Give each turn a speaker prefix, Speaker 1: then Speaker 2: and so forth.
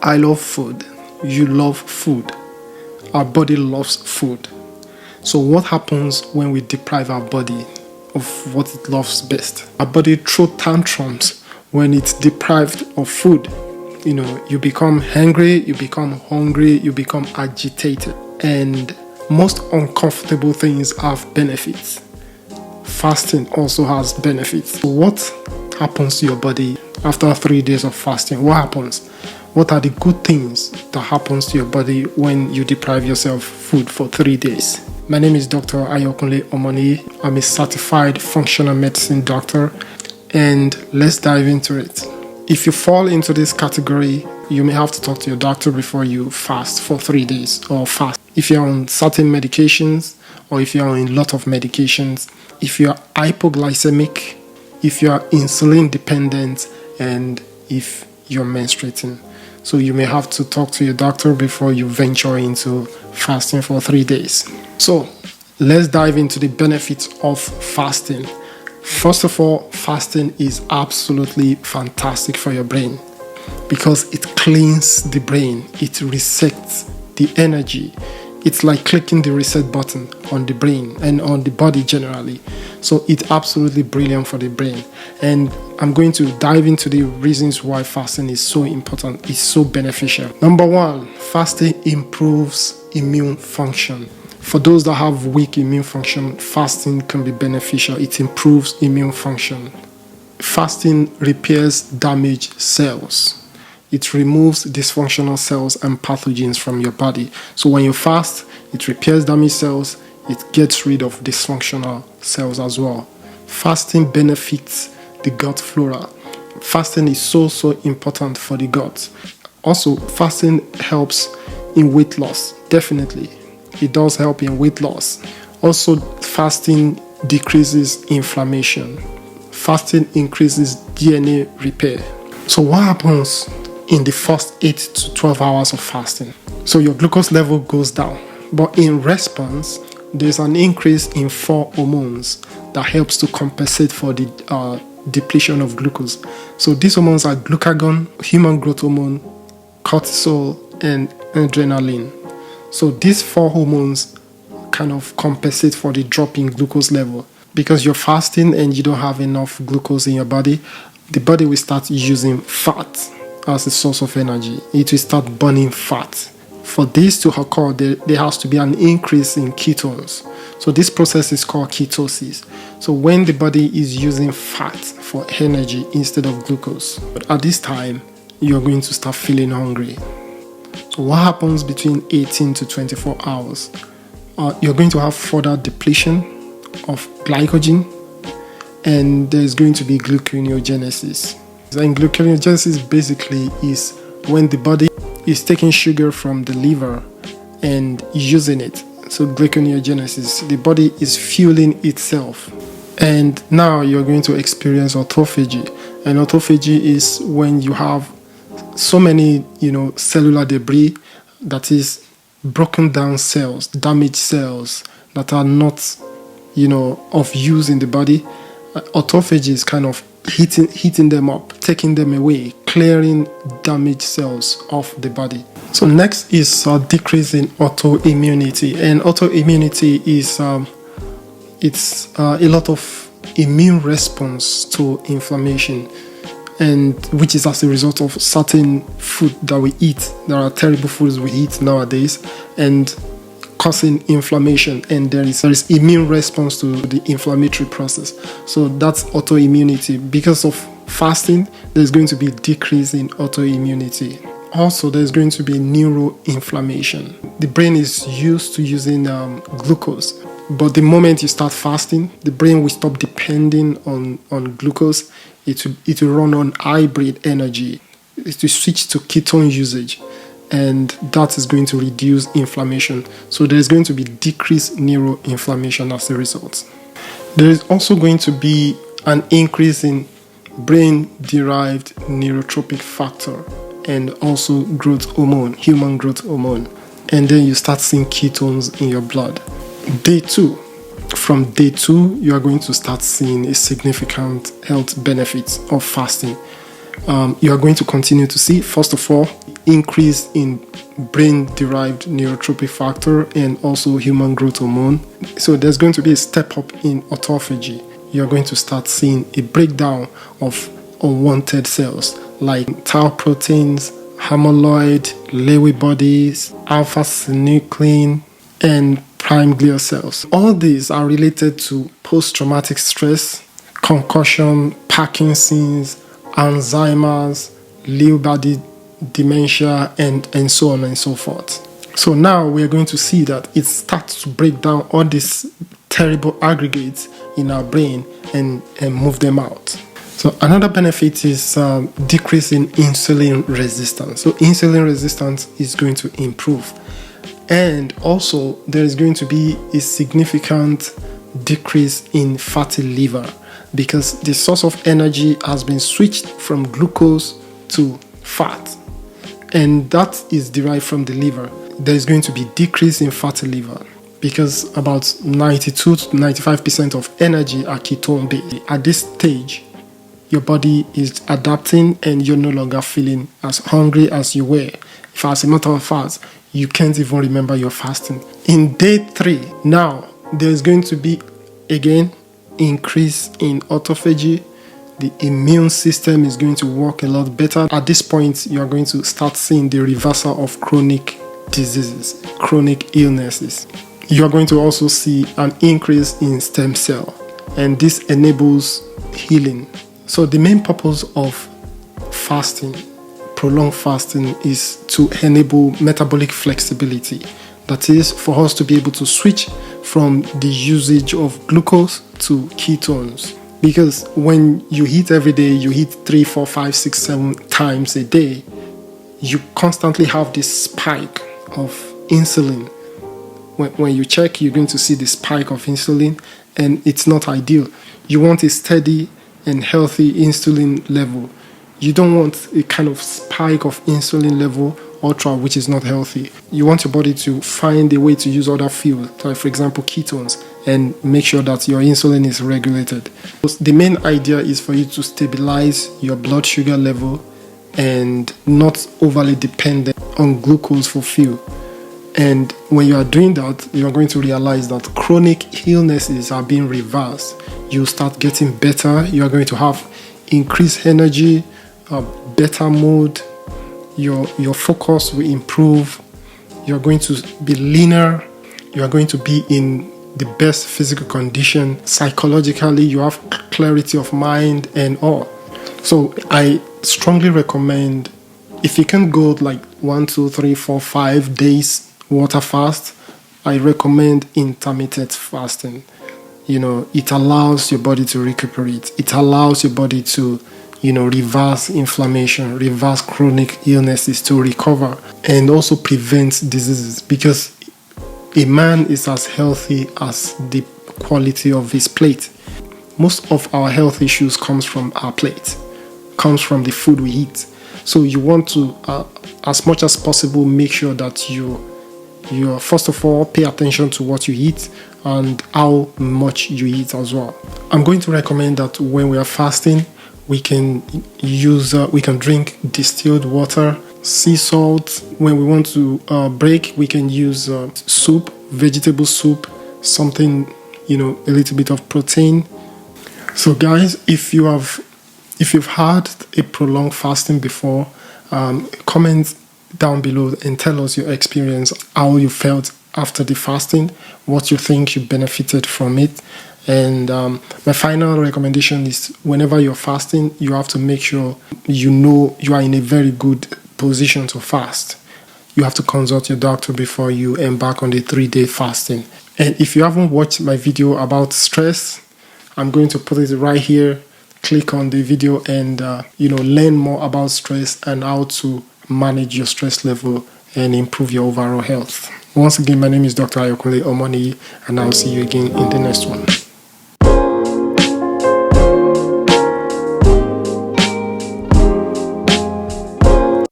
Speaker 1: I love food. You love food. Our body loves food. So what happens when we deprive our body of what it loves best? Our body throws tantrums when it's deprived of food. You become hungry, you become hungry, you become agitated. And most uncomfortable things have benefits. Fasting also has benefits. What happens to your body after 3 days of fasting? What happens? What are the good things that happens to your body when you deprive yourself food for 3 days? My name is Dr. Ayokunle Omoni. I'm a certified functional medicine doctor, and let's dive into it. If you fall into this category, you may have to talk to your doctor before you fast for 3 days or fast. If you're on certain medications or if you're on a lot of medications, if you're hypoglycemic, if you're insulin dependent, and if you're menstruating. So you may have to talk to your doctor before you venture into fasting for 3 days. So let's dive into the benefits of fasting. First of all, fasting is absolutely fantastic for your brain because it cleans the brain. It resets the energy. It's like clicking the reset button on the brain and on the body generally. So it's absolutely brilliant for the brain. And I'm going to dive into the reasons why fasting is so important, it's so beneficial. Number one, fasting improves immune function. For those that have weak immune function, fasting can be beneficial. It improves immune function. Fasting repairs damaged cells. It removes dysfunctional cells and pathogens from your body. So when you fast, it repairs damaged cells. It gets rid of dysfunctional cells as well. Fasting benefits the gut flora. Fasting is so important for the gut. Also, fasting helps in weight loss. Definitely, it does help in weight loss. Also, fasting decreases inflammation. Fasting increases DNA repair. So what happens in the first 8 to 12 hours of fasting? So your glucose level goes down, but in response, there's an increase in 4 hormones that helps to compensate for the depletion of glucose. So these hormones are glucagon, human growth hormone, cortisol, and adrenaline. So these 4 hormones kind of compensate for the drop in glucose level. Because you're fasting and you don't have enough glucose in your body, the body will start using fat as a source of energy. It will start burning fat. For this to occur, there has to be an increase in ketones. So this process is called ketosis. So when the body is using fat for energy instead of glucose, but at this time, you're going to start feeling hungry. So what happens between 18 to 24 hours? You're going to have further depletion of glycogen, and there's going to be gluconeogenesis. And gluconeogenesis basically is when the body is taking sugar from the liver and using it. So gluconeogenesis, the body is fueling itself. And now you're going to experience autophagy. And autophagy is when you have so many, cellular debris, that is broken down cells, damaged cells that are not, of use in the body. Autophagy is kind of heating them up, taking them away, clearing damaged cells off the body. So next is decrease in autoimmunity, and autoimmunity is it's a lot of immune response to inflammation, and which is as a result of certain food that we eat. There are terrible foods we eat nowadays, and causing inflammation, and there is immune response to the inflammatory process. So that's autoimmunity. Because of fasting, there's going to be a decrease in autoimmunity. Also, there's going to be neuroinflammation. The brain is used to using glucose, but the moment you start fasting, the brain will stop depending on glucose. It will run on hybrid energy. It will switch to ketone usage, and that is going to reduce inflammation. So there's going to be decreased neuroinflammation as a result. There is also going to be an increase in brain-derived neurotropic factor and also growth hormone, human growth hormone. And then you start seeing ketones in your blood. From day 2, you are going to start seeing a significant health benefits of fasting. You are going to continue to see, first of all, increase in brain-derived neurotrophic factor and also human growth hormone. So there's going to be a step up in autophagy. You're going to start seeing a breakdown of unwanted cells like tau proteins, amyloid, Lewy bodies, alpha-synuclein, and prime glial cells. All these are related to post-traumatic stress, concussion, Parkinson's, Alzheimer's, Lewy body dementia, and so on and so forth. So now we're going to see that it starts to break down all these terrible aggregates in our brain and move them out. So another benefit is decrease in insulin resistance. So insulin resistance is going to improve. And also there is going to be a significant decrease in fatty liver because the source of energy has been switched from glucose to fat. And that is derived from the liver. There is going to be decrease in fatty liver because about 92 to 95% of energy are ketone based. At this stage, your body is adapting and you're no longer feeling as hungry as you were. If as a matter of fact, you can't even remember your fasting. In day 3, now there's going to be again increase in autophagy. The immune system is going to work a lot better. At this point, you are going to start seeing the reversal of chronic diseases, chronic illnesses. You are going to also see an increase in stem cell, and this enables healing. So the main purpose of fasting, prolonged fasting, is to enable metabolic flexibility. That is, for us to be able to switch from the usage of glucose to ketones. Because when you eat every day, you eat 3, 4, 5, 6, 7 times a day, you constantly have this spike of insulin. When you check, you're going to see the spike of insulin, and it's not ideal. You want a steady and healthy insulin level. You don't want a kind of spike of insulin level ultra, which is not healthy. You want your body to find a way to use other fuels, like for example ketones, and make sure that your insulin is regulated. The main idea is for you to stabilize your blood sugar level and not overly dependent on glucose for fuel. And when you are doing that, you are going to realize that chronic illnesses are being reversed. You start getting better. You are going to have increased energy, better mood. Your focus will improve. You are going to be leaner. You are going to be in the best physical condition. Psychologically, you have clarity of mind and all. So I strongly recommend, if you can go like 1, 2, 3, 4, 5 days water fast, I recommend intermittent fasting. It allows your body to recuperate. It allows your body to, reverse inflammation, reverse chronic illnesses, to recover, and also prevent diseases, because a man is as healthy as the quality of his plate. Most of our health issues comes from our plate, comes from the food we eat. So you want to, as much as possible, make sure that you first of all pay attention to what you eat and how much you eat as well. I'm going to recommend that when we are fasting, we can drink distilled water, sea salt. When we want to break, we can use soup, vegetable soup, something, a little bit of protein. So guys, if you've had a prolonged fasting before, comment down below and tell us your experience, how you felt after the fasting, what you think you benefited from it. And my final recommendation is, whenever you're fasting, you have to make sure you are in a very good position to fast. You have to consult your doctor before you embark on the 3-day fasting. And if you haven't watched my video about stress, I'm going to put it right here. Click on the video and learn more about stress and how to manage your stress level and improve your overall health. Once again, my name is Dr. Ayokunle Omoni, and I'll see you again in the next one.